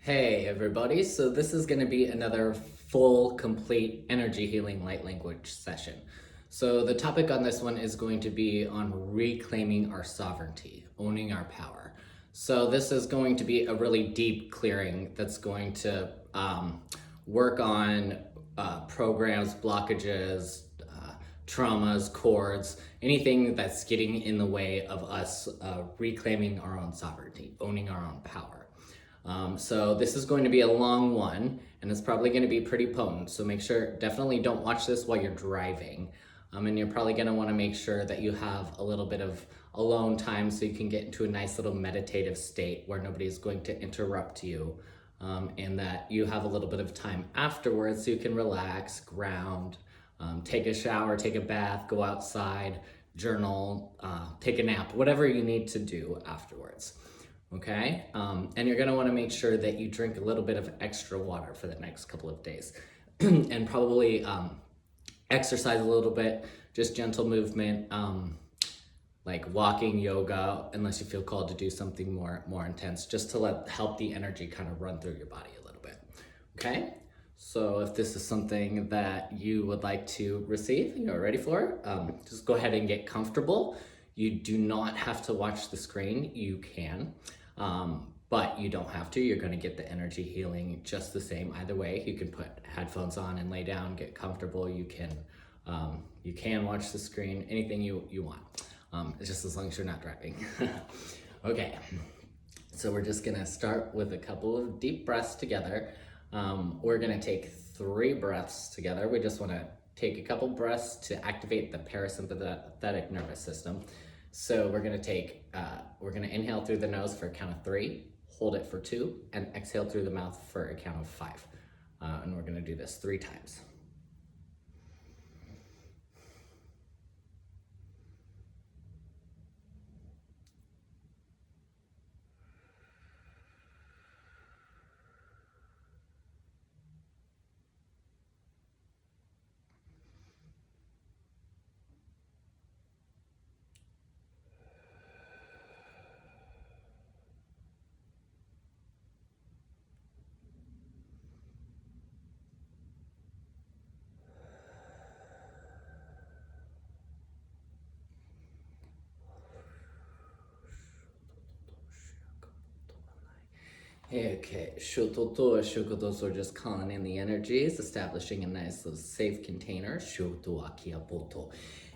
Hey everybody, so this is going to be another full, complete energy healing light language session. So the topic on this one is going to be on reclaiming our sovereignty, owning our power. So this is going to be a really deep clearing that's going to work on programs, blockages, traumas, cords, anything that's getting in the way of us reclaiming our own sovereignty, owning our own power. So this is going to be a long one, and it's probably going to be pretty potent. So make sure, definitely don't watch this while you're driving. And you're probably going to want to make sure that you have a little bit of alone time so you can get into a nice little meditative state where nobody's going to interrupt you. And that you have a little bit of time afterwards so you can relax, ground, take a shower, take a bath, go outside, journal, take a nap, whatever you need to do afterwards. Okay, and you're gonna wanna make sure that you drink a little bit of extra water for the next couple of days and probably exercise a little bit, just gentle movement, like walking, yoga, unless you feel called to do something more intense, just to help the energy kind of run through your body a little bit. Okay, so if this is something that you would like to receive, you're ready for it, just go ahead and get comfortable. You do not have to watch the screen. You can, but you don't have to. You're going to get the energy healing just the same either way. You can put headphones on and lay down, get comfortable. You can watch the screen, anything you want. Just as long as you're not driving. Okay, so we're just gonna start with a couple of deep breaths together. We're gonna take 3 breaths together. We just wanna take a couple breaths to activate the parasympathetic nervous system. So we're gonna inhale through the nose for a count of 3, hold it for 2, and exhale through the mouth for a count of 5. And we're gonna do this 3 times. Okay, shutoto, shukoto, so we're just calling in the energies, establishing a nice little safe container. Shuto akia poto.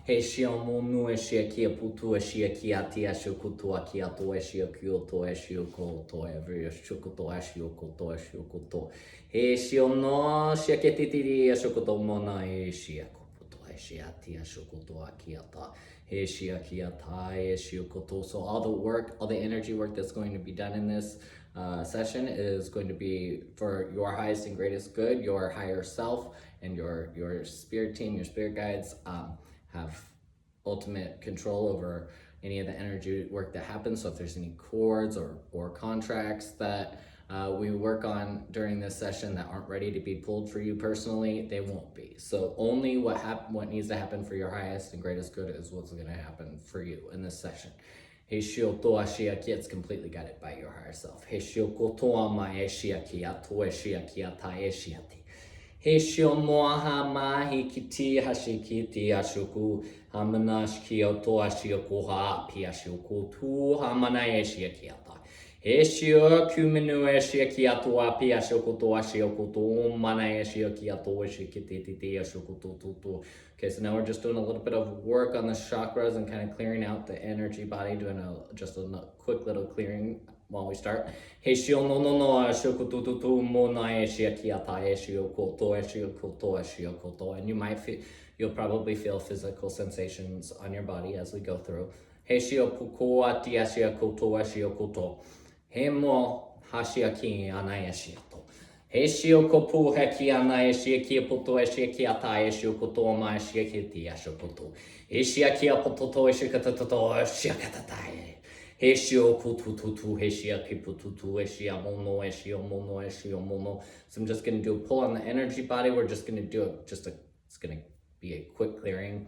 He shiomonu eshia kia putu eshia kia tia shukutu akia to eshia kyoto eshio koto every shukoto eshio koto eshio koto. He shiono shiaketitiri shukoto mona eshia koputo eshia tia shukoto akia ta. He shia kia ta eshio koto. So all the work, all the energy work that's going to be done in this session is going to be for your highest and greatest good, your higher self, and your spirit team, your spirit guides have ultimate control over any of the energy work that happens. So if there's any cords or contracts that we work on during this session that aren't ready to be pulled for you personally, they won't be. So only what needs to happen for your highest and greatest good is what's going to happen for you in this session. Heishio toa shiaki, it's completely guided by your higher self. Heishio kotoa ma e shiaki ato e shiaki ata e shiati. Heishio moaha mahi kiti hashikiti ashuku hamanash kioto ashio ha pi ashio kotu hamana e shiaki ata. Heishio kuminu e shiaki ato api ashio koto ashio koto mana e shiaki ato e shikiti titi ashio koto tutu. Okay, so now we're just doing a little bit of work on the chakras and kind of clearing out the energy body, doing just a quick little clearing while we start. Heishio no no no shokutu tu mo na eshiaki ata eshio koto eshio koto eshio koto. And you'll probably feel physical sensations on your body as we go through. Heishio puko ati eshio koto eshio koto. Hemo hashiaki anai eshio. Heishio kopu heki ana eshia kia poto eshia kia ta eshio koto ma eshia kia ti eshio koto. Eshia kia poto to eshia katato eshia katatai. Heishio kotu tutu heishia ki pututu eshia mono eshio mono eshio mono. So I'm just going to do a pull on the energy body. We're just going to do it's going to be a quick clearing.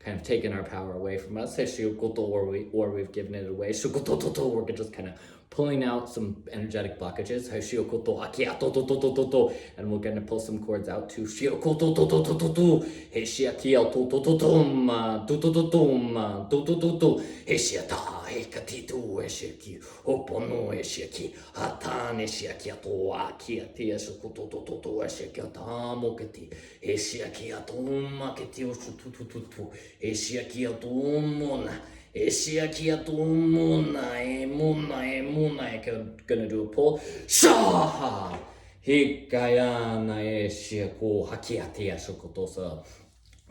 kind of taken our power away from us, or we've given it away. We're just kind of pulling out some energetic blockages. And we're going to pull some cords out to gonna do a pull. Shaha! Hikayana eshiako hakiatia shokoto. So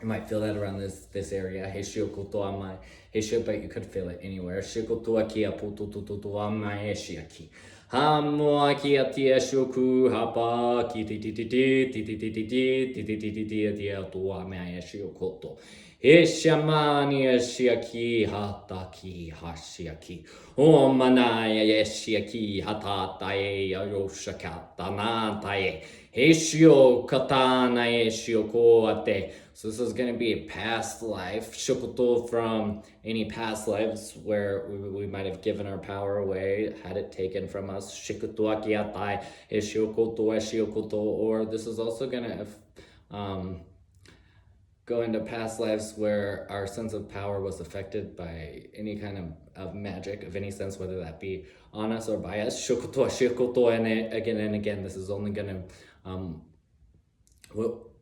you might feel that around this area. Heshiokoto amai. Heshio, but you could feel it anywhere. Shikoto akia putututu amai eshiaki. Hamo akiatia shoku hapa ki ti ti ti ti ti ti ti ti ti ti ti ti ti ti to amai eshiokoto. Hishamani eshiaki hataki hashiaki. Omanaya eshiaki hatatae ayoshakata natae. Heshio katana eshio koate. So this is going to be a past life. Shokoto from any past lives where we might have given our power away, had it taken from us. Shikoto akiatai eshio koto eshio koto. Or this is also going to go into past lives where our sense of power was affected by any kind of magic of any sense, whether that be on us or by us. Shokoto, shikoto, and again, this is only going to,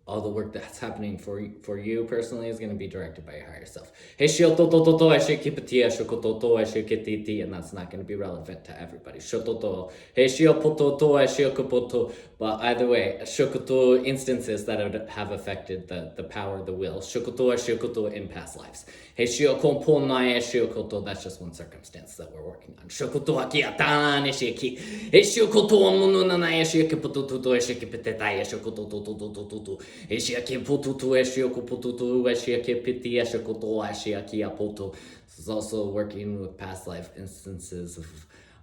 all the work that's happening for you personally is going to be directed by your higher self. And that's not going to be relevant to everybody. But either way, shokoto instances that would have affected the power, the will. Shokoto in past lives. That's just one circumstance that we're working on. This is also working with past life instances of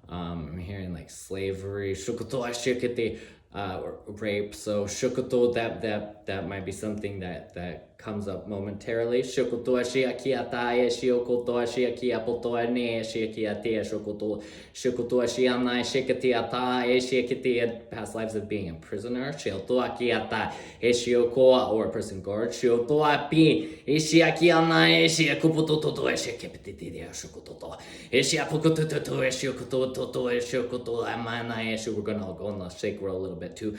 I'm hearing like slavery, rape. So that might be something that comes up momentarily. Past lives of being a prisoner, or a prison guard. We're gonna go on the shake roll a little bit too.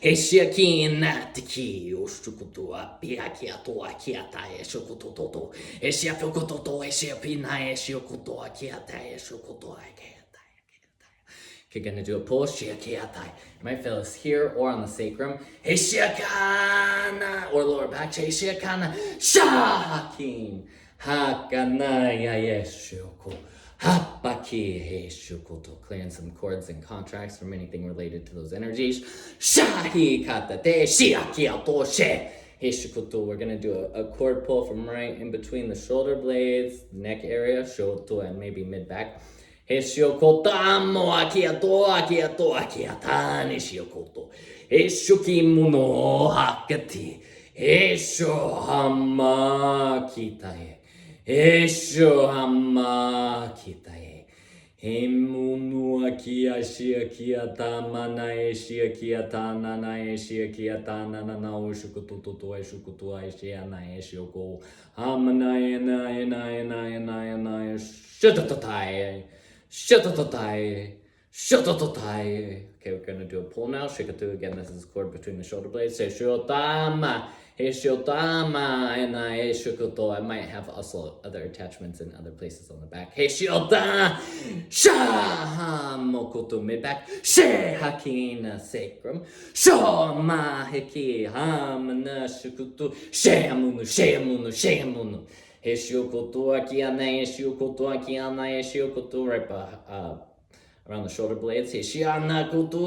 Heshiaki natiki, Oshukutu, Piakiato, Akiata, Eshokoto, Eshiapokoto, Eshiapina, Eshiokoto, Akiata, Eshokoto, Akiata. Okay, gonna do a pull, Shiakiatai. You might feel this here or on the sacrum. Heshiakana, or lower back, Heshiakana, Shahakin, Hakana, Yayeshoko. Hapaki Shukoto, clearing some chords and contracts from anything related to those energies. Shahi katate shiakiato she. Shukoto, we're gonna do a chord pull from right in between the shoulder blades, neck area, shoto, and maybe mid back. Shiokoto akiato akiato akiatani shiokoto. Shukimuno hakati. Shohama kitae. Esho hama kitae. Hemunu aki ashia kiata mana eshia kiata nana eshia kiata nana ushukututu eshukutu eshia na eshioko. Hamana ena ena ena ena ena shutatatai. Shutatatai. Shutatatai. Okay, we're gonna do a pull now. Shikatu again. This is chord between the shoulder blades. Say shiotama. Heshiotama and Eshukoto. I might have also other attachments in other places on the back. Heshiota Shahamokoto mid back. Shehakina sacrum. Shoma heki hamana shukutu. Shehamunu, shehamunu, shehamunu. Heshiokoto akiana, heshiokoto akiana, heshiokoto right around the shoulder blades. Shiana kutu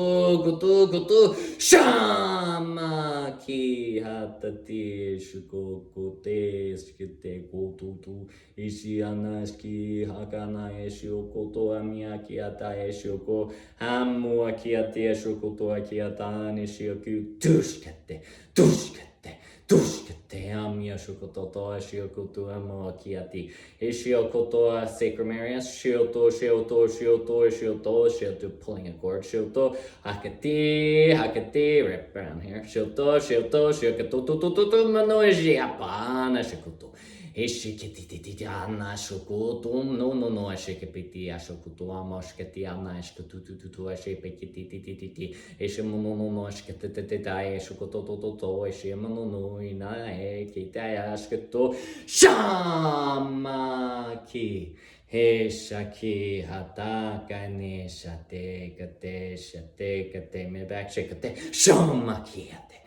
kutu kutu shama ki hatati shukote skite kutu tu ishiana ski hakana eshiokoto amiaki ata eshioko hamu akiate eshokoto akiata nishioku tushkete tushkete tushkete amia shukoto shiokoto amo akiati Shiokoto sacrum area, shioto, shioto, shioto, shioto, shioto, pulling a chord, shioto, hakati, hakati, right around here, shioto, shioto, shiokoto, tututu, manoji, apana, shikoto, Eshikiti, ana, shokoto, no, ashikapiti, ashokoto, amoshkati, ana, ashkatutu, ashipekiti, eshimuno, ashkatata, eshokoto, eshimuno, ina, ekita, ashkato, Shamaki. Heshaki hataka ne shate kate shate kate me back shakate shamaki hate.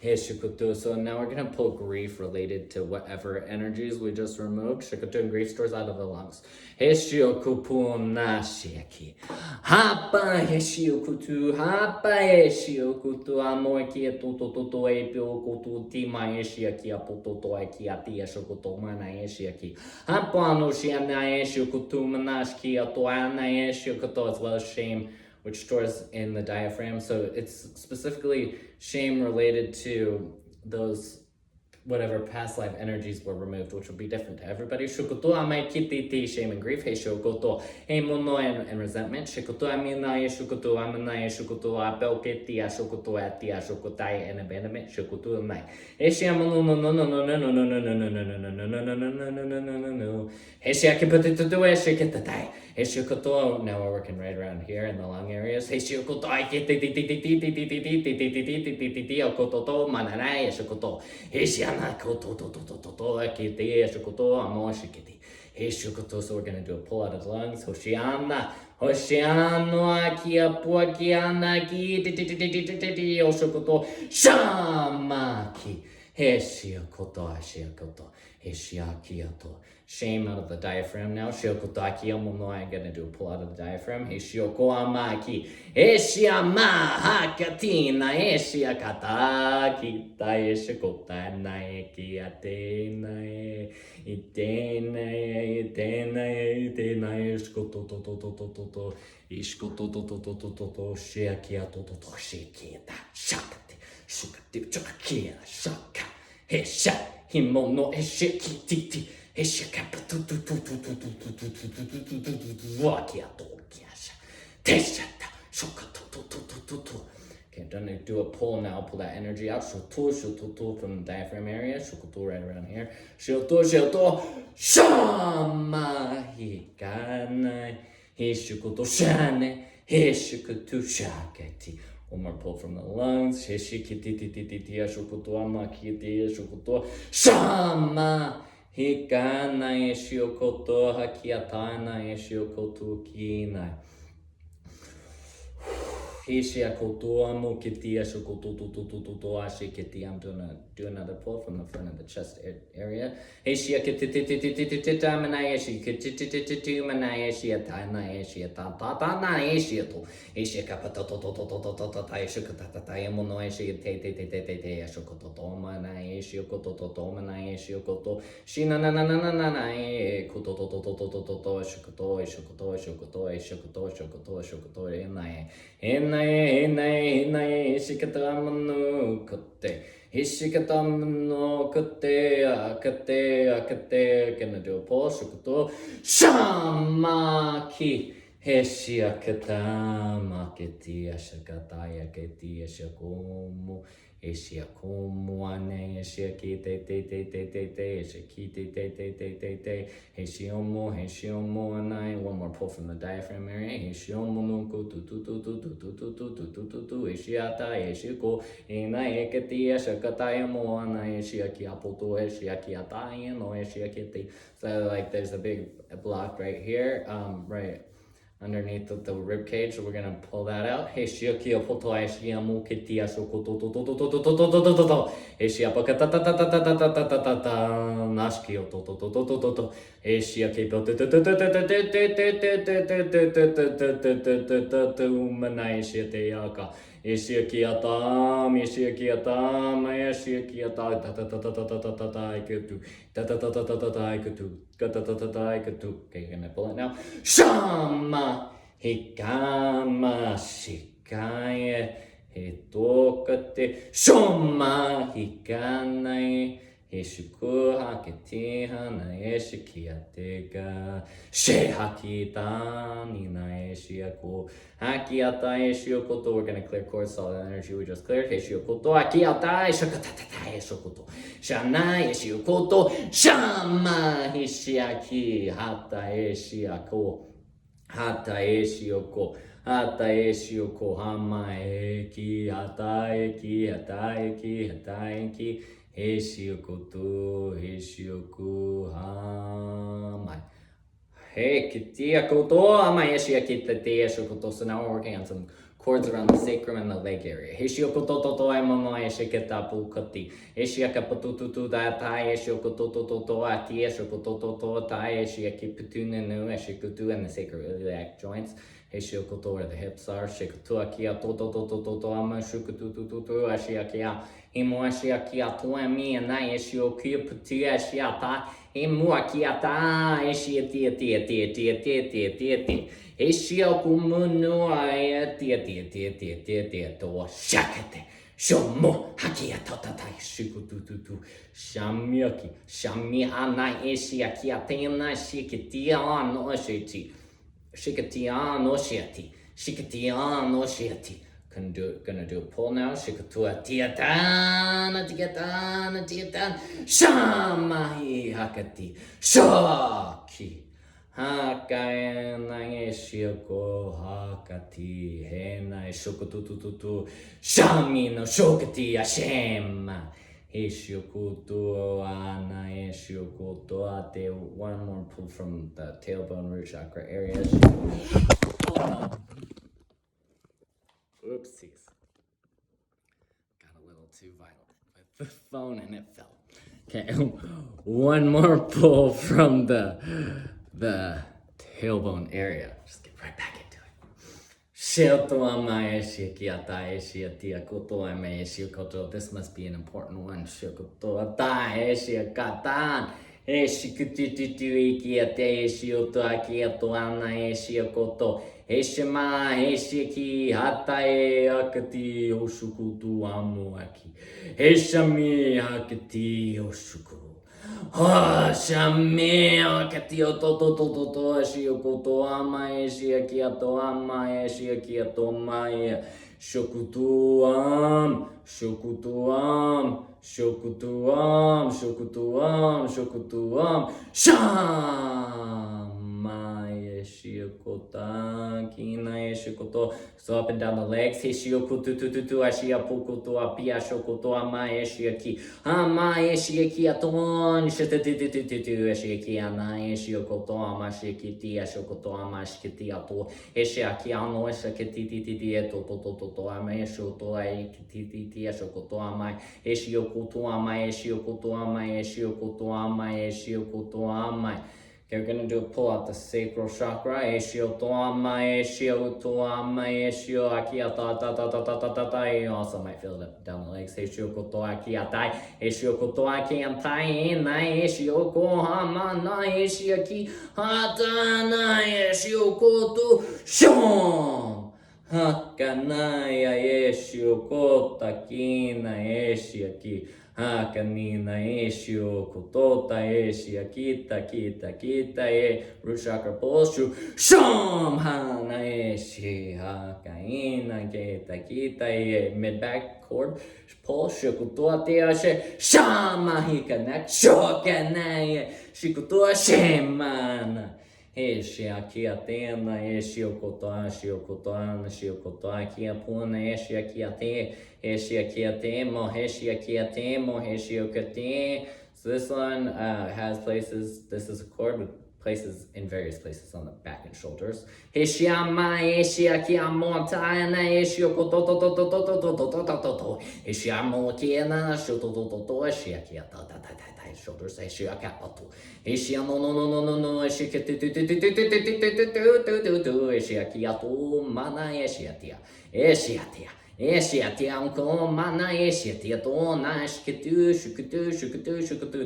Heshukutu. So now we're gonna pull grief related to whatever energies we just removed. Shikutu and grief stores out of the lungs. Heshiokupu nashiaki. Hapa heshiokutu. Hapa heshiokutu. Amoeki etutoto epiokutu tima eshiaki apototo akiati eshokuto mana eshiaki. Hapa no shiana eshiokutu manashki atoana eshiokuto as well as shame, which stores in the diaphragm. So it's specifically shame related to those whatever past life energies were removed, which will be different to everybody. Shukuto amai kititi, shame and grief. Hey shukoto, hey mono and resentment. Shukuto aminai, shukuto aminai, shukuto apelkiti, ashukuto ati, ashukutai and abandonment. Shukuto amai. Hey shamono, no. Hey shakiputito, shikitatai. Hey shukoto. Now we're working right around here in the lung areas. Hey shukoto, I kititi, okoto, mananai, shukoto. Hey so we're gonna do a pull out of the lungs. Hoshiana, Hoshiano, Akia, Puakiana, Ki, Oshokoto, Shamaki, Heshiokoto, Ashiokoto, Heshiakiato. Shame out of the diaphragm now. Shiokotaki amono. I'm gonna do a pull out of the diaphragm. Heshioko amaki. Heshiama hakatina. Heshiakata kita. Heshikota naeki atena. Itena. Ishkoto. Ishkoto. Shiakiato. Shikiata. Shakati. Shukati. Chukia. Shaka. Hesha. Himono. Heshikiti. Okay, I'm gonna do a pull now. Pull that energy out. Shoto from the diaphragm area. Shoto right around here. Shoto. Shama hikana. Hishukoto shane. Hishukoto shakati. One more pull from the lungs. Shama. Hikana Shiokoto Hakiatana Shiokoto Kinai. Hishia kotoa mo kitia shokoto to ashikiti. I'm gonna do another pull from the front of the chest area. Hishia kitititititita manayashi kititititu manayashi atanayashi tatatanayashi to. Hishia kapatototototototo taishukatata monoyashi te shokoto manayashi kototo manayashi koto. Shina na na na na na na kototototototo shokoto shokoto shokoto shokoto shokoto shokoto Enae, shikatamano kote. Hishikatamano kote, akate. Gonna do a pull, shikuto. Shamaki. Heshiakatama keti, ashakataya keti, ashakomo. Eshiakomo ane, eshiaki te, eshiaki te. Heshiomo anai. One more pull from the diaphragm area. Heshiomo no ko tu. Eshiata, eshiko. Enai eketi, ashakataya mo anai, eshiaki apoto, eshiaki ataya, no eshiaki. So like there's a big block right here, right underneath the rib cage, so we're gonna pull that out. Hey, shiokio poto aishiamu kitia shokoto to. Hey, shiapaka nashkio to. Hey, shiakio to manai shiteyaka. Ishiakiatam, Okay, gonna pull it now. Shama hikama shikaya hitokate shoma hikanai Hishuku hakitiha na eshikiatega shehakita nina eshiako hakiata eshiokoto. We're gonna clear cortisol energy we just cleared. Heshiokoto hakiata eshokatata eshokoto shana eshiokoto shama hishiaki hata eshiako hata eshioko hama eki hata eki Heshioku hamai. Hey, kitia koto hamai eshiakita te eshokoto. So now we're working on some cords around the sacrum and the leg area. Heshiokoto toto aimono eshiketa pukati. Eshiaka patutu datai eshiokoto ati eshokoto tai eshiaki putunenu eshikutu and the sacroiliac joints. Heshiokoto where the hips are. Shikutu akia toto ama shukutu ashiakia. Himoashiakia tuami and I eshiokia putia shiata. Himuakiata eshiati. Eshiokumunu ayati to shakate. Shomo hakia totatai shikututu. Shami ana eshiakiatena shikitia no shiti. Shikatia no shiati. Gonna do a pull now. Shikatua tiatan. Shamahi hakati. Shaki. Hakayana eshioko hakati. Hena eshokutututu. Shami no shokati Hashem. Heshiokutu ana eshiokutu ate. One more pull from the tailbone root chakra area. Oopsies. Got a little too violent with the phone and it fell. Okay, one more pull from the tailbone area. Just get right back into it. This must be an important one. Heshima, heshiki, hatae, akati, oshukutu, amuaki. Heshami, hakati, oshuku. Hashami, akati, ototototo, ashiokoto, ama, eshiakiato, ama, eshiakiato, maya. Shokutuam. Sham. Amae shiokota kina shikoto. So up and down the legs. Hishiokutu tutu ashiapukutu apia shokoto amae shiaki. Amae shiaki aton shitatutu ashiaki anae shiokoto amashikiti ashokoto amashikiti ato. Hishiaki ano shakiti eto to amae shoto ai kititi ashokoto amae. Hishiokutu amae shiokoto amae shiokoto amae shiokoto amae. You're going to do a pull out the sacral chakra. Eshio toama, eshio toama, eshio akiata ta ta ta ta ta ta ta. You also might feel it up down the legs. Eshio koto akiatai, eshio koto akiantai, na eshio kohama, na eshio ki hata, na eshio koto shom. Hakanaya eshio kota kina eshio ki. Hakanina eshio kotota eshia kita root chakra pulshu shom hana eshi hakaina kita mid back cord pulshu kutote ashe shama hikanak shokana shikuto shemana Eshia kia tena, eshio kotoa, shio kotoa, kia puna, eshia kia te, eshia kia temo, eshia kia temo, eshio kate. So this one has places, this is a chord with places in various places on the back and shoulders. Eshia ma, eshia kia montana, eshio kototo, eshia mo kia na, shototo, eshia kia ta. Shoulders, eshia kapato. Eshia no, eshia eshia kia tu mana eshia tia unko mana eshia tia to na shukutu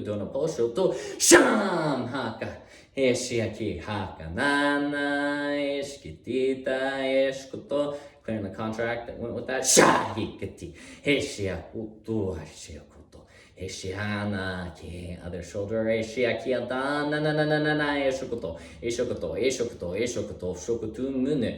dono posho to sham haka eshia ki haka nana eshkitita eshkuto. Clearing the contract that went with that. Shahikati eshia kutu eshia Eshiana ki other shoulder eshiaki ada na eshokoto shokutu munu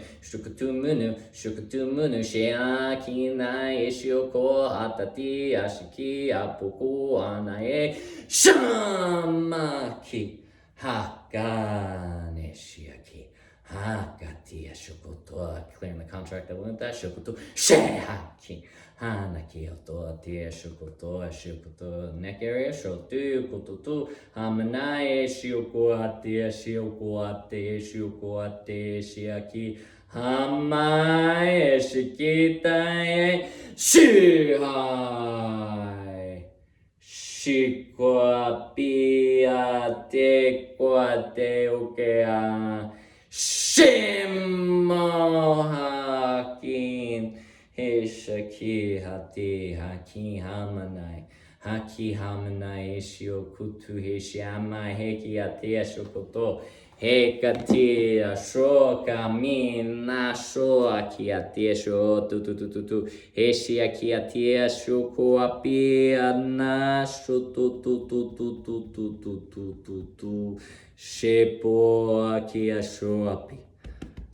shiaki na eshioko atati ashiki apuku anae shamaki hakan eshiaki hakati eshokoto. Clearing the contract that went with that shokutu shehaki Hanaki oto atia shukoto neck area shotu kototu hamanae shioko ate shiaki hamae shikitae shihai shikoapiate koate okea shimohakin Heshaki hati haki hamanai shio kutu heshiama heki ate shokoto hekati shoka mina sho aki ate sho tu heshi aki ate shoko api ana sho tu shepo aki sho api.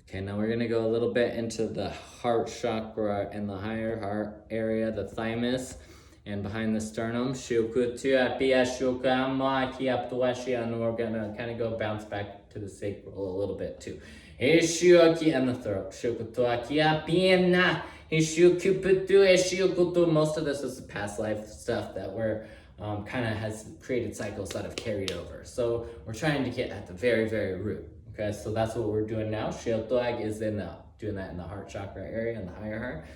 Okay, now we're gonna go a little bit into the heart chakra and the higher heart area, the thymus, and behind the sternum. And we're gonna kind of go bounce back to the sacral a little bit too. And the throat. Most of this is past life stuff that we're kind of has created cycles that have carried over. So we're trying to get at the very, very root. Okay, so that's what we're doing now. Shiotoag is doing that in the heart chakra area, in the higher heart.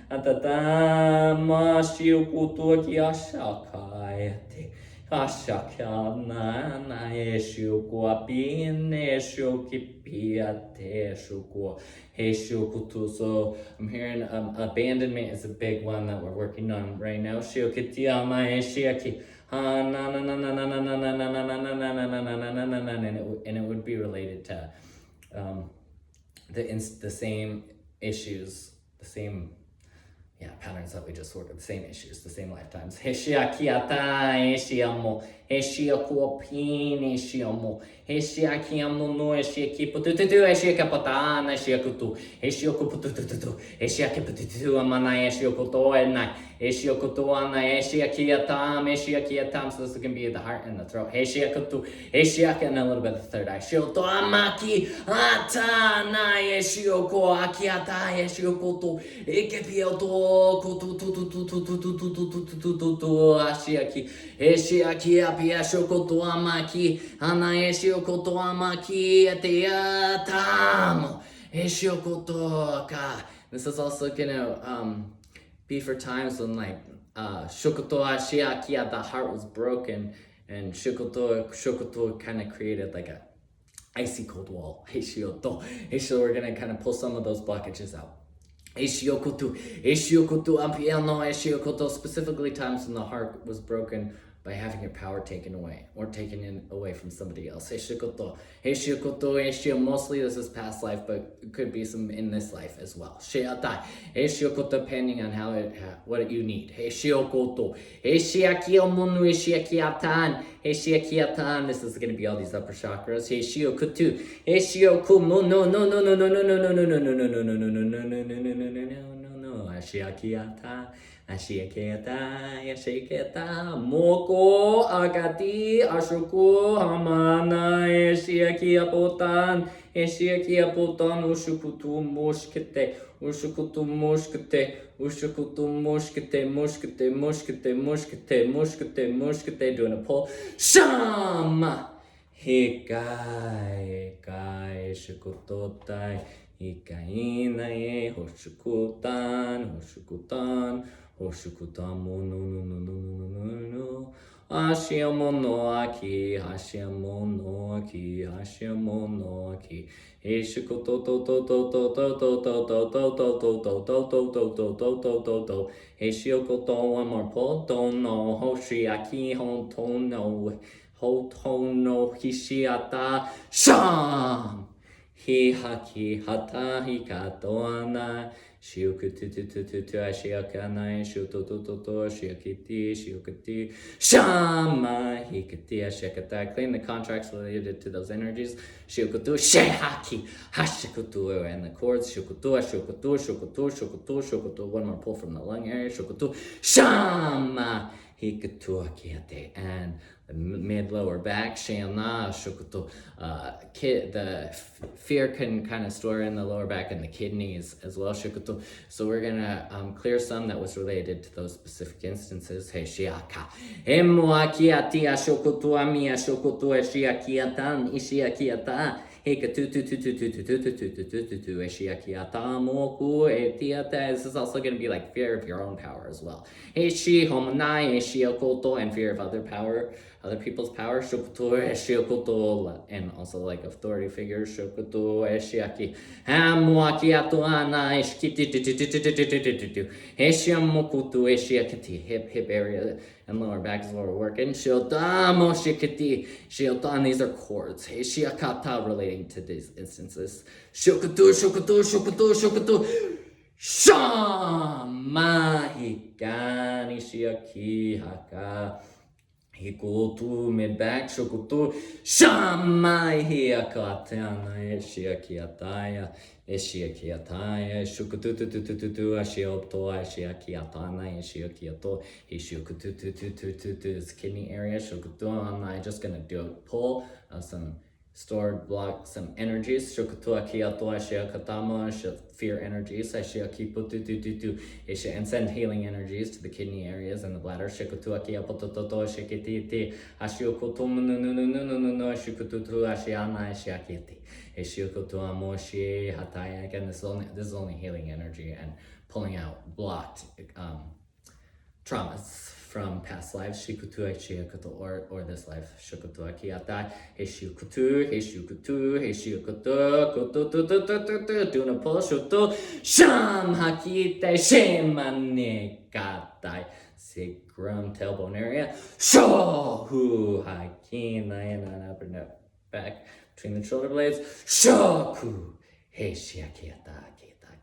Atatama shiukutu ki ashakayate. Ashakana na eshuku apin eshuki piate eshuku eshukutu. So I'm hearing abandonment is a big one that we're working on right now. Shiukitiama eshiaki. And it would be related to the same issues, the same patterns that we just work with, the same issues, the same lifetimes. Heshia kiata, heshiamo, heshia kuopin, heshiamo, heshia kiamo no, heshia kipututu, heshia kapatan, heshia kutu, heshia kupututu, heshia kipututu, amana, heshia kuto, and night. Heshia kutu ana, heshia kiatam, heshia kiatam. So this is going to be the heart and the throat. Heshia kutu, heshia, and a little bit of the third eye. Shioto amaki, atana, heshio ko, akiata, heshio koto, ekepioto. Ashiaki, Eshiaki, Apia, Shokoto Amaki, Ana Eshiokoto Amaki, Eteatam, Eshiokotoka. This is also gonna be for times when Shokoto Ashiaki, the heart was broken, and Shokoto kind of created like a icy cold wall. Heshioto. So we're gonna kind of pull some of those blockages out. Eshiokoto, ampiano, eshiokoto, specifically times when the heart was broken by having your power taken away or taken away from somebody else. Eshiokoto, mostly this is past life, but it could be some in this life as well. Sheatai, eshiokoto, depending on what you need. Eshiokoto, eshiakiomunu, eshiakiatan, eshiakiatan. This is going to be all these upper chakras. Eshiokotu, eshiokumu, no, Ashiakiata, Moko, Agati, Ashuku, Hamana, Eshiakiapotan, Ushukutu, Mushkete, doing a pull. Shama! Hikai, Shukutotai. Ikainae, Hoshukutan, no. Hashiamonoaki, Heshiokoto, one more pull, no, Hoshiaki, Hotono, Hishiata, Sham! Haki hata hikatoana shiukututututu ashiakana shutototo shiakiti shama hikati ashiakata. Claim the contracts related to those energies. Shiukutu shehaki hashikutu, and the chords shukutu. One more pull from the lung area. Shukutu shama hikatu akiate, and the mid lower back, shana, shukuto. The fear can kind of store in the lower back and the kidneys as well, shukuto. So we're gonna clear some that was related to those specific instances. Hey, shiaka. Emuakiati ashokutu ami ashokutu eshiakiatan ishiakiata. This is also going to be like fear of your own power as well. And fear of other people's power. And also like authority figures. Hip area and lower back is where we're working. These are chords. Relating to these instances. Shamahikani shiaki haka. Hikutu mid back, shukutu, shamai hiakatana, eshiakiataya, shukutu, ashiopto, ashiakiatana, eshiakiato, ishukutu, this kidney area, shukutu. I'm just gonna do a pull of some stored block, some energies. Fear energies. And send healing energies to the kidney areas and the bladder. Again, this is only healing energy and pulling out blocked traumas from past lives, or this life. Doing a pull, sham hakite shemanekatai, sacrum tailbone area, shohu hakina, and upper neck back between the shoulder blades, shoku heshiakiata,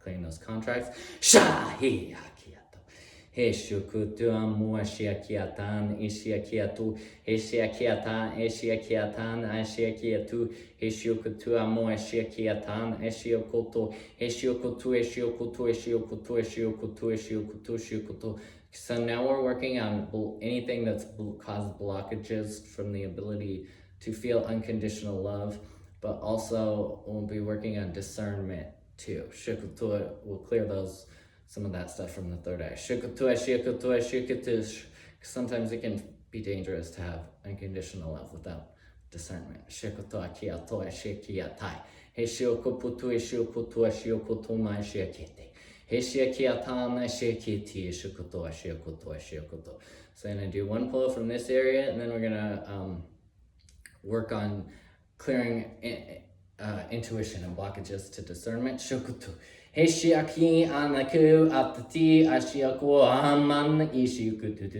clearing those contracts, shahi hakiata. Heshukutu amu ashiakiatan, ishiakiatu, eshiakiatan, eshiakiatan, ashiakiatu, Heshukutu amu ashiakiatan, eshiokoto, eshiokotu, eshiokotu, eshiokotu, eshiokotu, eshiokotu, eshiokotu. So now we're working on anything that's caused blockages from the ability to feel unconditional love, but also we'll be working on discernment too. Shukutu will clear some of that stuff from the third eye. Shukutu, shikutu, shikitu. Sometimes it can be dangerous to have unconditional love without discernment. Shikutu, akiato, shikiatai. Heshiokuputu, heshiokutu, heshiokutu, ma shiakete. Heshiakiatana, shikiti, shikutu, shikutu, shikutu. So I'm going to do one pull from this area, and then we're going to work on clearing intuition and blockages to discernment. Shokutu. Heshiaki anaku atati ashiaku aman ishiukutu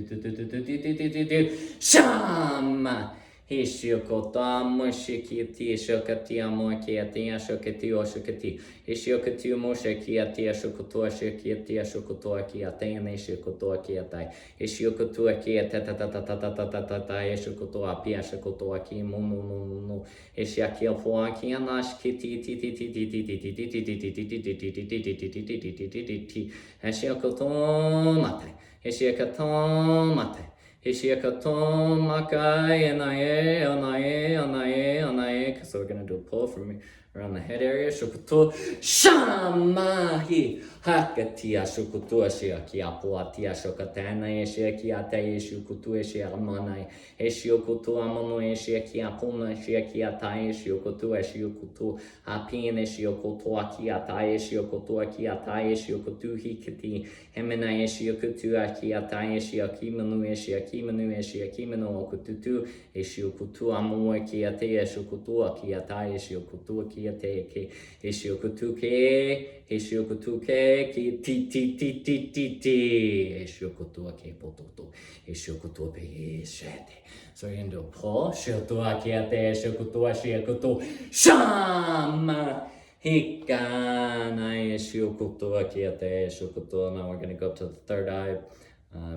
shama. Heshiokotamu shikiti shokati amokiati ashokati oshokati. Heshiokatu moshakiati ashokotu ashikiati ashokotu akiati and eshokotu akiatai. Heshiokotu akiatatatatatatatata eshokotu api ashokotu aki mumu. Heshiaki afuaki anashkiti Heshiokotu mate. Heshiokotu mate. Hishiakaton makai anae. So we're gonna do a pull from around the head area. Shokuto shamahi hakatia shokuto ashiaki apuatia shokatana eshiaki atai shukutu eshiamanai eshiokutu amono eshiaki apuna eshiaki atai eshiokutu eshiokutu apin eshiokutu aki atai eshiokutu aki atai eshiokutu hikati hemena eshiokutu aki atai eshiaki manu eshiaki manu okututu eshiokutu amu aki atai eshiokutu aki atai eshiokutu aki atai ke eshiokutu ke Heshiokutu ke ti Heshiokutu ke pototo Heshiokutu pe shete. So we're gonna do a pull. Shiotu akiate Heshiokutu ashiokutu shama hikana Heshiokutu akiate Heshiokutu. Now we're gonna go up to the third eye.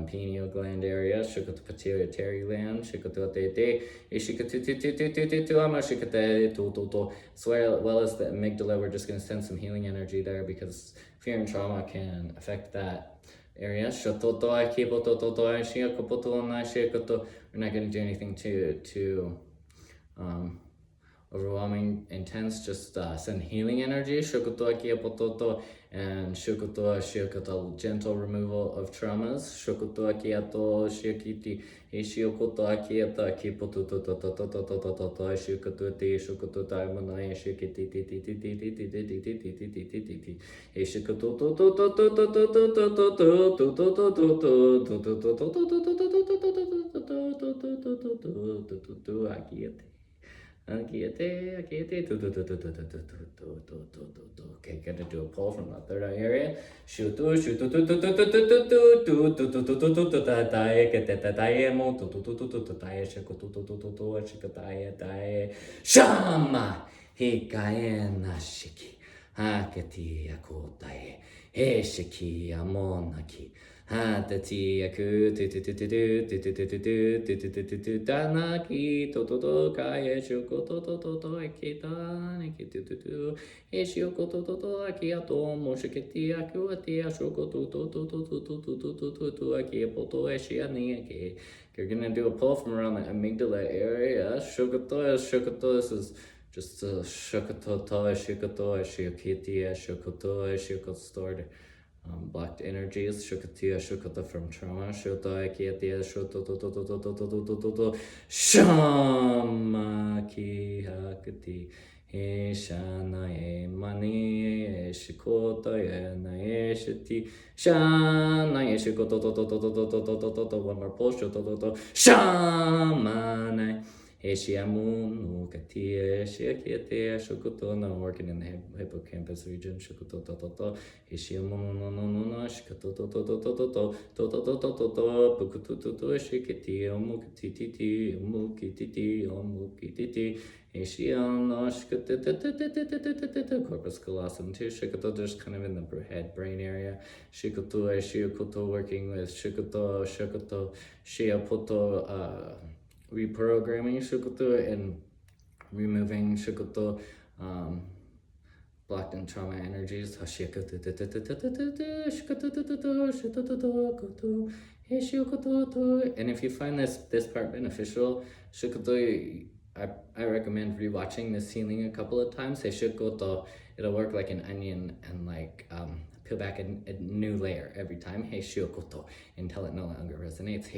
Pineal gland area, shikutu pituitary gland, shikutu te, shikutu ama shikate to. So as well as the amygdala, we're just going to send some healing energy there because fear and trauma can affect that area. We're not going to do anything too overwhelming, intense, just send healing energy, and gentle removal of traumas. Okay, gonna do a pull from the third eye area. Shama hikaena shiki hakati akotae heshiki amonaki hatati aku tanaki to kaya shukoto ekitani kitutu eshukoto akiato moshiketi akuati ashukoto to akiapoto eshiani. You're gonna do a pull from around the amygdala area. Shukoto. This is just shukoto, shikoto, shiokiti, shukoto, shikoto stored blocked energies. Shukata from trauma. Shoto Shamaki Hakati Shanae Mani Shikota Nae Shiti Shanae Shikoto one more pull. Shamanai Heshiamu no katia shiakete shukuto no working in the hippocampus region shukuto to Heshiamu no shikuto to bukuto shikiti omukititi omukititi Heshiano shikuto corpus callosum too shikuto just kind of in the head brain area shikuto shikuto working with shikuto shiapoto reprogramming shukuto and removing shukuto blocked in trauma energies. And if you find this part beneficial, shukuto, I recommend rewatching this healing a couple of times. It'll work like an onion and like peel back a new layer every time. Until it no longer resonates.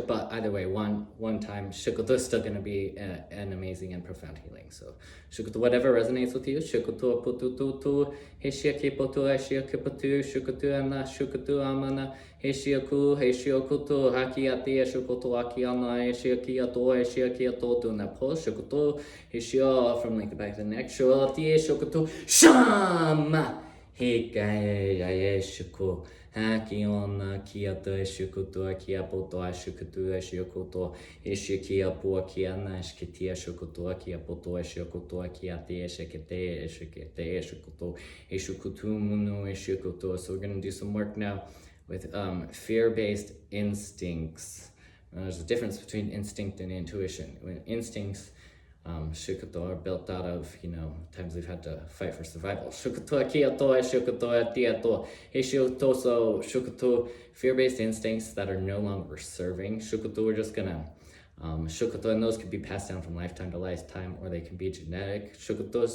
But either way, one time shukoto is still gonna be an amazing and profound healing. So shukoto, whatever resonates with you. Shukoto putututu heshiakipotu heshiakipotu shukoto ana shukoto amana heshiokuto hakiati shukoto akiana heshiakiato doing that pose. Shukoto heshio from like the back of the neck. Shuati shukoto shama hikae yeshuko Hakiona kiato eshukuto akiapoto ashukutu eshukuto eshikiapo akiana eshkitia shukuto akiapoto eshukuto akiati eshikete eshukuto eshukutu munu eshukuto. So we're going to do some work now with fear-based instincts. There's a difference between instinct and intuition. When instincts shukoto are built out of, times we've had to fight for survival. Shukoto akiato, shukoto atiato, heshoto, so shukoto, fear-based instincts that are no longer serving. Shukoto, we're just gonna, shukoto, and those can be passed down from lifetime to lifetime, or they can be genetic. Shukoto.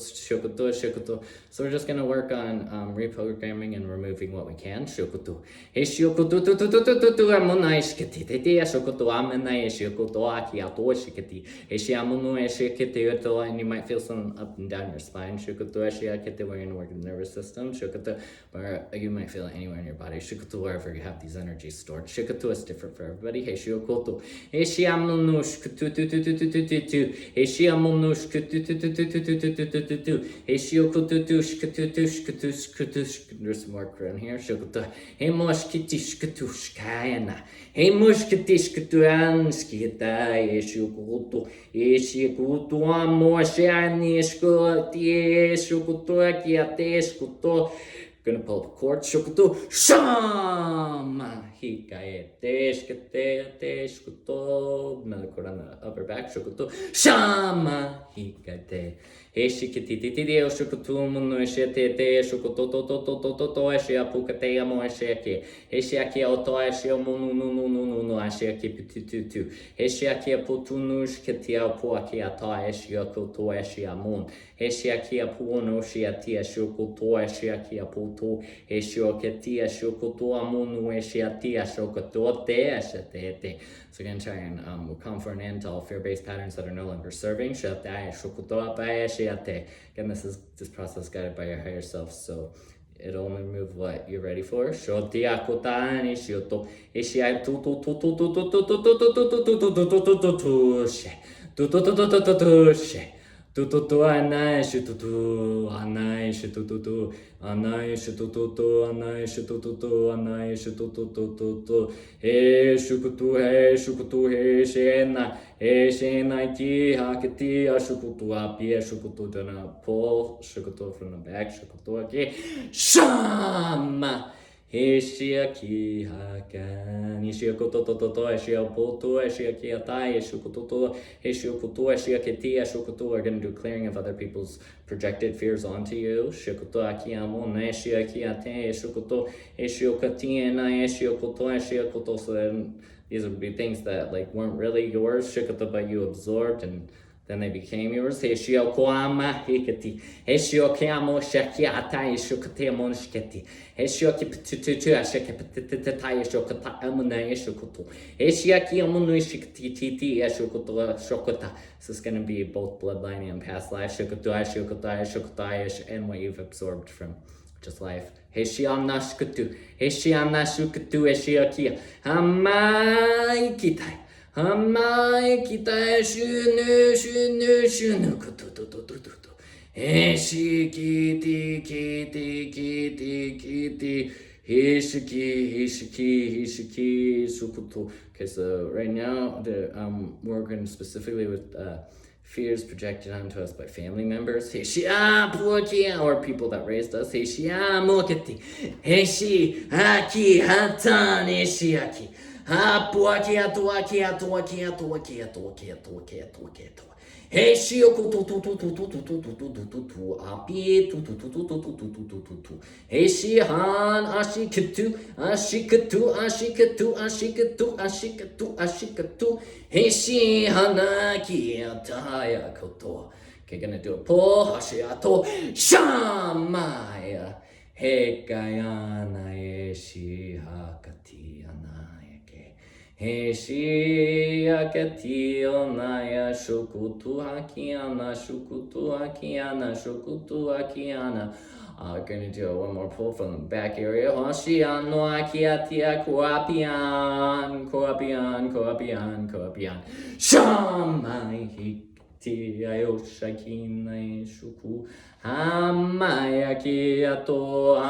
So we're just gonna work on reprogramming and removing what we can. Shukoto. Heshokoto, amona ishketi, shukoto, amena eshokoto, akiato, shiketi, heshiamuno eshiketi, and you might feel some up and down your spine. Shukoto, eshiakete, where you're gonna work the nervous system. Shukoto, where you might feel it anywhere in your body. Shukoto, wherever you have these energies stored. Shukoto is different for everybody. Heshokoto, heshiamuno. There's some work around here. Gonna pull up a chord. Shukutu shama hikaete shkete shkuto. Another chord on the upper back. Shukutu shama hikate. Heshikititi shukutu munu shete shukuto to eshiapukate amo esheki. Heshiaki auto eshio munu no esheki pitutu. Heshiaki putunu shketia puaki ata eshiokuto eshiamun. Heshiaki apuno shiatia shukuto eshiaki aputo heshioketia shukuto amunu eshiatia shukuto te eshetete. So again, try and we'll come for an end to all fear-based patterns that are no longer serving. Again, this process guided by your higher self, so it'll only remove what you're ready for. Tututu anai shututu anai shututu anai shututu anai shututu anai shututu he shukutu he shena ki hakiti ashukutu api shukutu dana pull shukutu from the back shukutu aki shama Heshiaki hakan, Heshiakoto, Heshiapoto, Heshiaki atai, Heshiakoto, Heshiakoto, Heshiaketi, Heshiakoto. We're going to do clearing of other people's projected fears onto you. Shikoto akiamo, Heshiaki ate, Heshiakoto, Heshiokati, and Heshiakoto, Heshiakoto. So then these would be things that like weren't really yours, Shikoto, but you absorbed and then they became yours. Heshio koama hikati. Heshio kiamo shakiata shukati amonshketi. Heshio kiptutu ashakapatata shokata amuna eshokutu. Heshiaki amunu shikti titi eshokutu shokota. So it's going to be both bloodline and past life. Shokutai, and what you've absorbed from just life. Heshianashkutu. Heshianashukutu eshiakia. Hamaikitai. Hamai kita shunu shunu shunu kutututututu. Heshi kiti kiti kiti kiti. Hishiki hishiki hishiki sukutu. Okay, so right now we're working specifically with fears projected onto us by family members. Or people that raised us. Aki hatan aki. Apuaki atuaki atuaki atuaki atuaki atuaki atuaki atuaki. Hey, shio tu tu tu tu tu tu tu tu tu tu tu tu tu api tu tu tu tu tu tu tu tu tu tu tu. Hey, shihan ashikatu ashikatu ashikatu ashikatu ashikatu ashikatu. Hey, shihanaki ataya koto. Okay, gonna do a pull. Hashiato shamaya. Hey, gayana eshi hakati anayake. Heshi akati onaya shukutu hakiana shukutu hakiana shukutu hakiana. We're gonna do one more pull from the back area. Hoshiano akiatia kuapian kuapian kuapian kuapian. Shamai hikti ayoshakina shuku. Hamaya kiato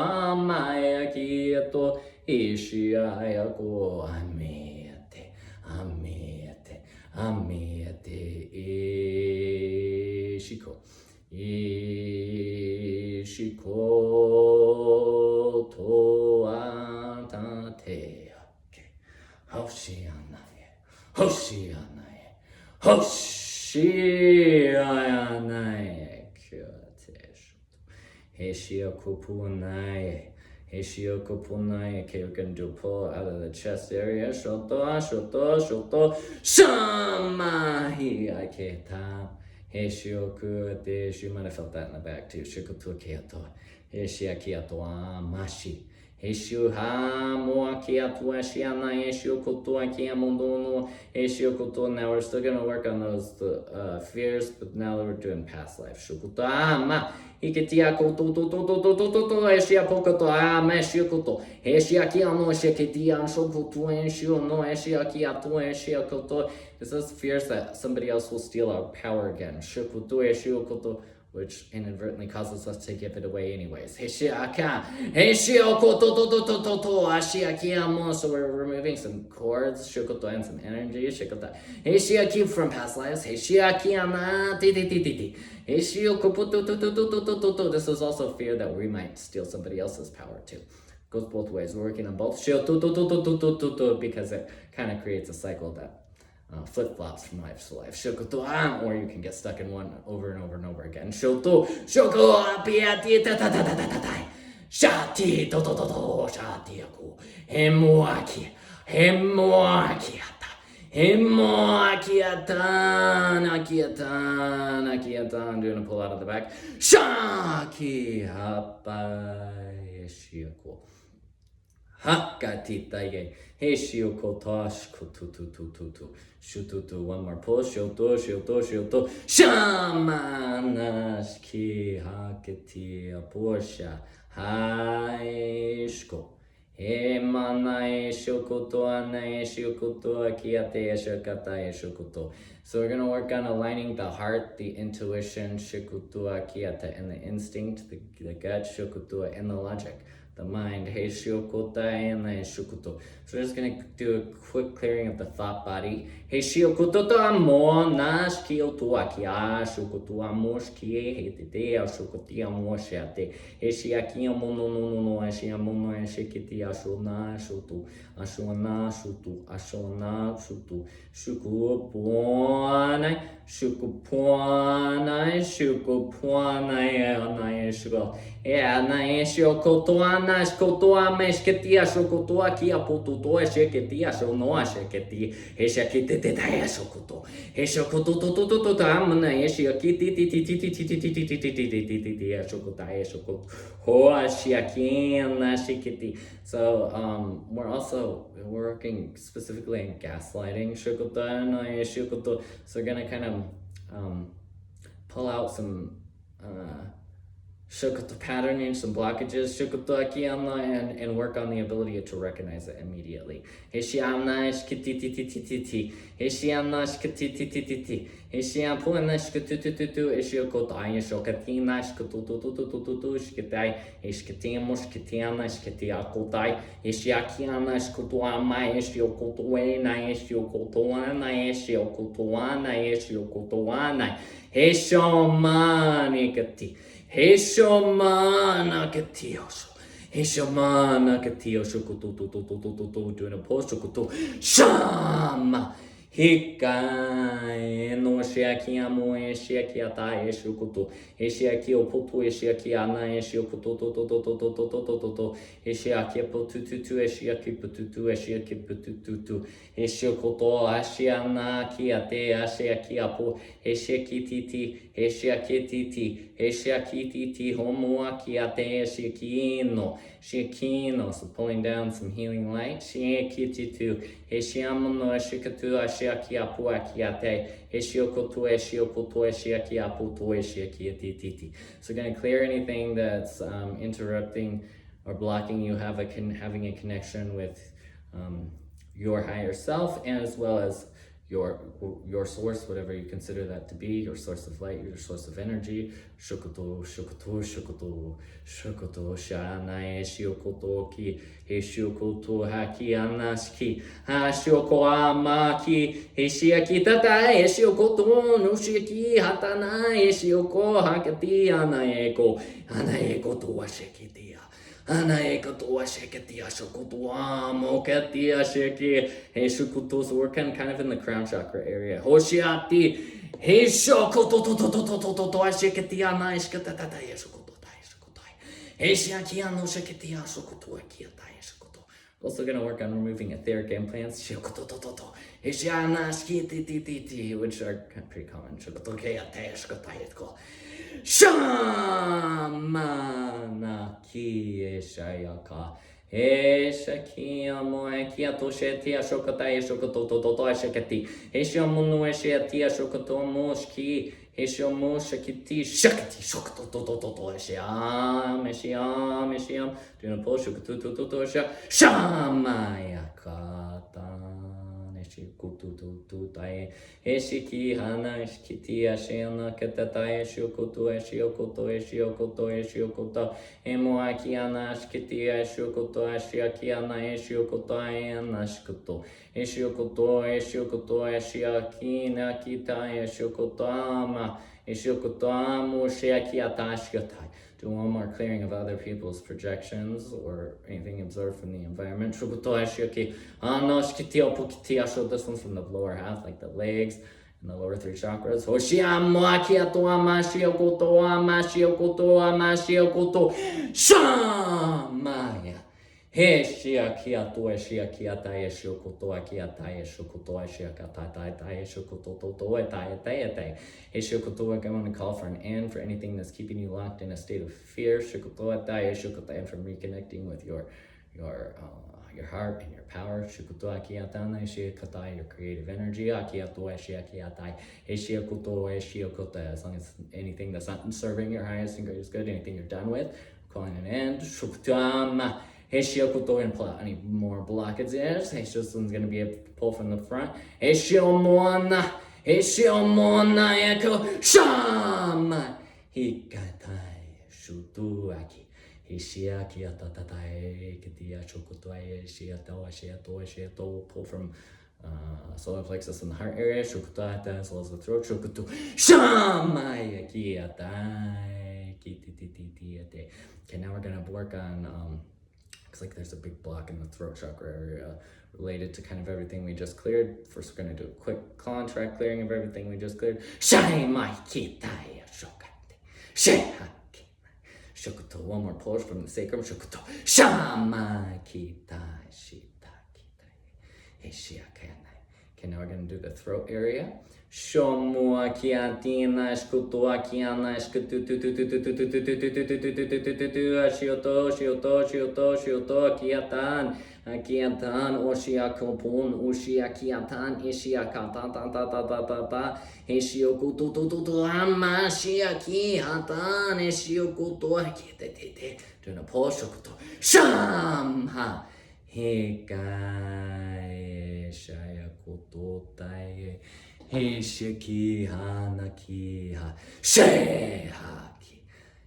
ishiayako amete amete amete ishiko to atate. Okay. Hoshianaye Hoshianaye Heshiokupunaye. Okay, we're gonna do a pull out of the chest area. Shoto, shoto, shoto, shamahi aketa. Heshioku, you might have felt that in the back too. Shikotu keato. Heshiakiato mashi. Heshiuha moakiatu ashiana heshiokoto akiamondono heshiokoto. Now we're still gonna work on those fears, but now we're doing past life. Shukoto ma hiketiako to heshiapokoto meshiokoto heshiakiano sheketian shokoto heshiono heshiakiato heshiokoto. This is fears that somebody else will steal our power again. Shokoto heshiokoto, which inadvertently causes us to give it away anyways. So we're removing some cords, and some energy. From past lives. This is also fear that we might steal somebody else's power too. Goes both ways. We're working on both because it kind of creates a cycle that flip-flops from life to life. Or you can get stuck in one over and over and over again. Shati shatiaku Hemoakiatan. Doing a pull out of the back. Shaki hapaishiaku. Hakatitaye. Heshiokotosh kutututututu. Shututu. One more pull. Shoto. Shamanash ki hakati aporsha. Haishko. Hemanae shokoto anae shokoto akiate shokatae shokoto. So we're gonna work on aligning the heart, the intuition, shikoto akiata, and the instinct, the gut, shokoto, and the logic, the mind, hey shiokota and the shukuto. So we're just gonna do a quick clearing of the thought body. Hey shiokoto to amo nash kyoto akia shukuto amosh kie hey te shukoti amoshiate. Hey shiaki amono no ashiamono shikiti ashona shutu ashona shutu shukupuanai anae shuko. Yeah, nice. Shokotoana, Skotoa, Mesketia, Shokotoa, Kia Potoa, Sheketia, Shonoa, Sheketi, Heshakiti, Shokoto, Heshokoto, Amana, Eshiakiti, Shokota, Shokot, Hoa, Shiakin, Shikiti. So, we're also working specifically in gaslighting, Shokota, and Shokoto. So, we're gonna kind of pull out some Shokoto patterning, some blockages, shokoto akiyama, and work on the ability to recognize it immediately. Heshiamna shkitititititi. Heshiamna shkititititi. Heshiam puana shkitutututu. Eshiokoto ayeshokatina shkutututututu shkitai. Eshkitiamo shkitiana shkitiakotai. Eshiakiana shkutuama eshiokotoena eshiokotoana eshiokotoana eshiokotoana. Heshomanikati. Heshomana katioso. Heshomana katioso kutu doing a post kutu. Shama. Hikai no shiakiamo shiakiata eshukutu. Eshiaki opotu eshiakiana eshukutu to. Eshiaki potutu eshiaki potutu eshiaki potutu. Eshukuto ashiana kiate ashiakiapo. Eshiakititi. Eshiakititi homoakiate eshiakino. Shikino, so pulling down some healing light. Shiakititu. Eshiamono eshikatu ashiakiapu akiate. Eshiokotu eshiokotu eshiakiapu eshiakiatiti. So going to clear anything that's interrupting or blocking you having a connection with your higher self, and as well as your source, whatever you consider that to be, your source of light, your source of energy. Shokoto shanae shiokoto ki heshiokoto haki anashiki hashioko amaki heshiaki tata heshiokoto nushiki hatana heshioko hakati anaeko to washikitia. Anaekotua sheketia shokotua moketia sheki heshukutu. So we're kind of in the crown chakra area. Hoshiati heshokoto to sheketia na eshkatata yeshokoto yeshokotai. Heshiakia no sheketia shokotu akiata yeshokoto. Also going to work on removing etheric implants. Shokoto to heshiana shkiti, which are pretty common. Shokoto keate eshkotayetko. Shamana ki eshayaka. Eshakia moekia toshetia shokata eshokoto to eshakati. Eshamono eshatia shokoto moshki. Eshomo shakiti shakati shokoto to eshiam. Doing a pull shokoto to shamayakata. Shikutututai Eshiki Hana Shkiti Ashana Katatai Shiokoto Emoakiana Shkiti Ashiokoto Ashiakiana Eshiokoto Anashkoto Eshiokoto Ashiakina Kita Eshiokoto Eshiokoto Shiakiatashkatai. Do one more clearing of other people's projections or anything observed from the environment. This one's from the lower half, like the legs and the lower three chakras. Shamaya. Heshiakia to Eshiakiata Yeshokoto Akiata Yeshokoto Eshiakata Yeshokoto Etaete. Heshokoto, I want to call for an end for anything that's keeping you locked in a state of fear. Shokoto Eta Yeshokota, and from reconnecting with your heart and your power. Shokoto Akiatana Eshiakata, your creative energy. Akiato Eshiakiata Eshiakoto Eshiokota, as long as anything that's not serving your highest and greatest good, anything you're done with, calling an end. Shokotama. Heshiokoto, and pull out any more blockages. This one's going to be a pull from the front. Heshiomona Eko Shama Hikatai Shutuaki Heshiaki Atatatai Katia Shokotai Shiato. Pull from solar plexus in the heart area. Shokotata, as well as the throat. Shokotu Shama Yakiatai Kititi. Okay, now we're going to work on looks like there's a big block in the throat chakra area related to kind of everything we just cleared. First, we're going to do a quick contract clearing of everything we just cleared. Shai mai kitaya shokate. Shehaki. Shokoto. One more push from the sacrum. Shokoto. Shama kita shita kita. Eshiakana. Okay, now we're gonna do the throat area. Shomua kiatina shkutua kiana shkutu tu tu tu tu tu tu tu tu tu tu tu tu tu tu tu tu shioto shioto shioto shioto kiatan kiatan oshia kopun oshia kiatan ishia katan ta ta ta ta ta ta heshioku tu tu tu tu amma shia kiatan heshioku to kite te te doing a pull shokuto sham ha Hekai shaya kototai he shiki hana ki ha she ha ki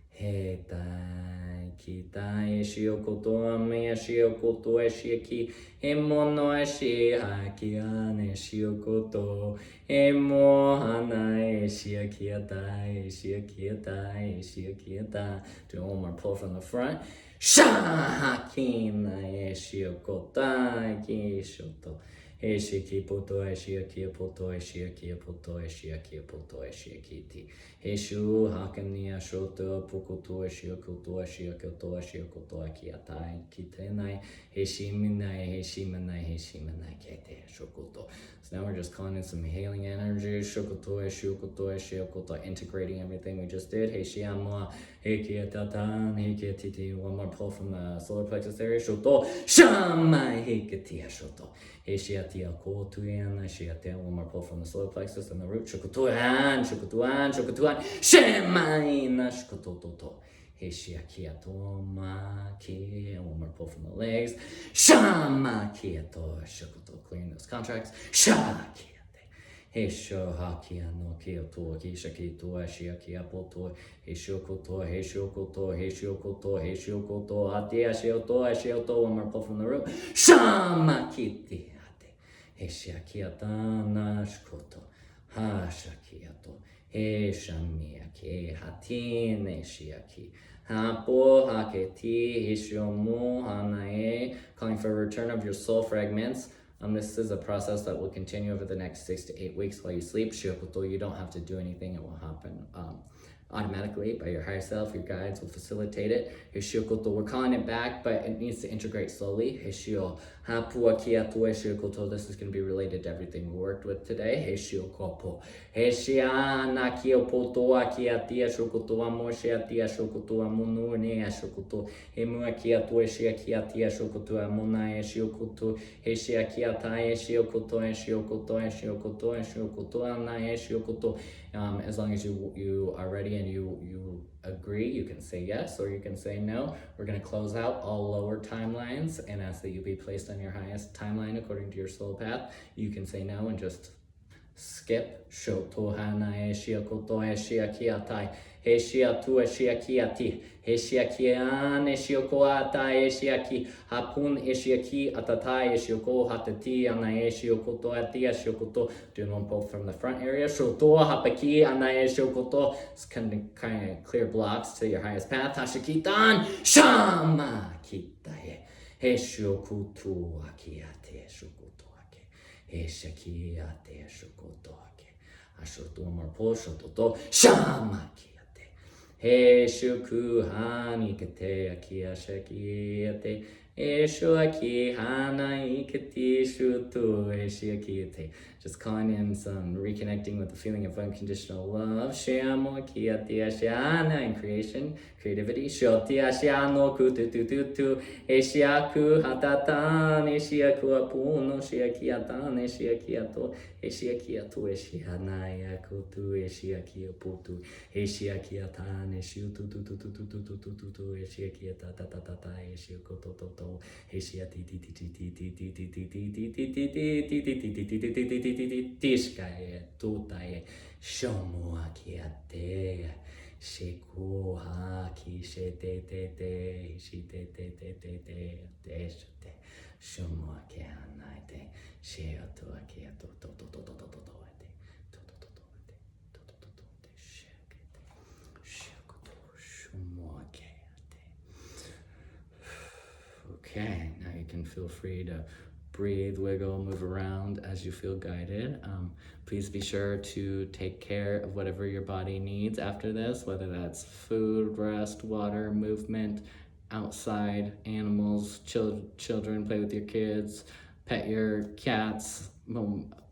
he tai ki tai shiokoto ame shiokoto shiki he mono shi ha ki ane shiokoto he mo hana shiaki atai shiaki atai shiaki atai. Do one more pull from the front. Shakina Eshiokotai Kishoto Eshiki poto Eshiaki poto Eshiaki poto Eshiaki poto Eshiakiti Eshu Hakania Shoto Pukuto Eshiokoto Eshiokoto Eshiokoto Akiatai Kitenai Heshiminai Heshimanai Heshimanai Kete Shokoto. So now we're just calling in some healing energy. Shokoto Eshiokoto Eshiokoto, integrating everything we just did. Heshiamua Hekiatatan Hekiatiti. One more pull from the solar plexus area. Shoto Shamai Hekitia Shoto. Heshiatia Kotuyan Heshiatia. One more pull from the solar plexus and the root. Shokotuan Shokotuan Shokotuan Shemai Nashkototo. Heshiakiato Maki. One more pull from the legs. Shamakiato Shokoto. Clearing those contracts. Shakiate. Hesho Hakia no Kyoto Kishakito Ashiakiapoto. Heshokoto Heshokoto Heshokoto Heshokoto Hatia Shioto Ashioto. One more pull from the root. Shamakiti Hate. Heshiakiata Nashkoto. Hashakiato. Heshamiaki Hatine Shiaki. Hapo haketi hishomu hanae, calling for a return of your soul fragments. This is a process that will continue over the next 6 to 8 weeks while you sleep. Shiokoto, you don't have to do anything; it will happen automatically by your higher self. Your guides will facilitate it. Hishiokoto, we're calling it back, but it needs to integrate slowly. Hishio hapua kiato hishiokoto. This is going to be related to everything we worked with today. Hishiokopo. Heshia nakiopoto akiatia shokoto amoshiatia shokoto amonune shokoto. Hemua kiato heshiakiatia shokoto amona heshiokoto. Heshiakiata heshiokoto heshiokoto heshiokoto heshiokoto ana heshiokoto. As long as you are ready and you agree, you can say yes or you can say no. We're going to close out all lower timelines and ask that you be placed on your highest timeline according to your soul path. You can say no and just skip. Shoto hana eshiakoto eshiakiatai heshiatu eshiakiati heshiakian eshiokoatai eshiaki hapun eshiaki atatai eshioko hatati ana eshiokoto ati eshiokoto. Doing one pull from the front area. Shoto hapaki ana eshiokoto. It's kind of clear blocks to your highest path. Hashikitan shama kitae heshiokutu akiate eshokoto ake heshiakiate eshokoto ake ashoto. One more pull. Shoto shama kiate Heshuku hani kate akia shakiate Eshu aki hana ikati shuto eshiakite. Just calling in some reconnecting with the feeling of unconditional love. Shamo kiati ashiana in creation, creativity. Shoti ashiano kututututu. Eshiaku hatatan. Eshiaku apuno. Eshiakiatan. Eshiakiato. Eshiakiato. Eshianaya kutu. Eshiakiaputu. Eshiakiatan. Eshiutututututututututu. Eshiakiatatatata. Eshiakotototo. Tishkaye tutaye shomuakiate shikuhaki shete shite shite shomuakianaite shiatuakiato Okay, now you can feel free to breathe, wiggle, move around as you feel guided. Please be sure to take care of whatever your body needs after this, whether that's food, rest, water, movement, outside, animals, children, play with your kids, pet your cats,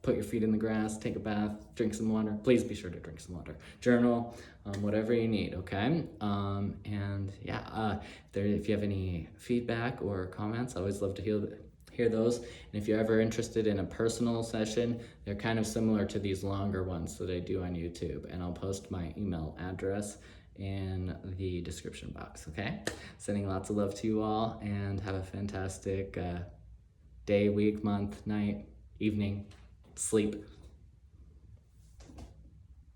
put your feet in the grass, take a bath, drink some water. Please be sure to drink some water. Journal, whatever you need, okay? And yeah, if you have any feedback or comments, I always love to hear those. And if you're ever interested in a personal session, they're kind of similar to these longer ones that I do on YouTube. And I'll post my email address in the description box, okay? Sending lots of love to you all, and have a fantastic day, week, month, night, evening, sleep.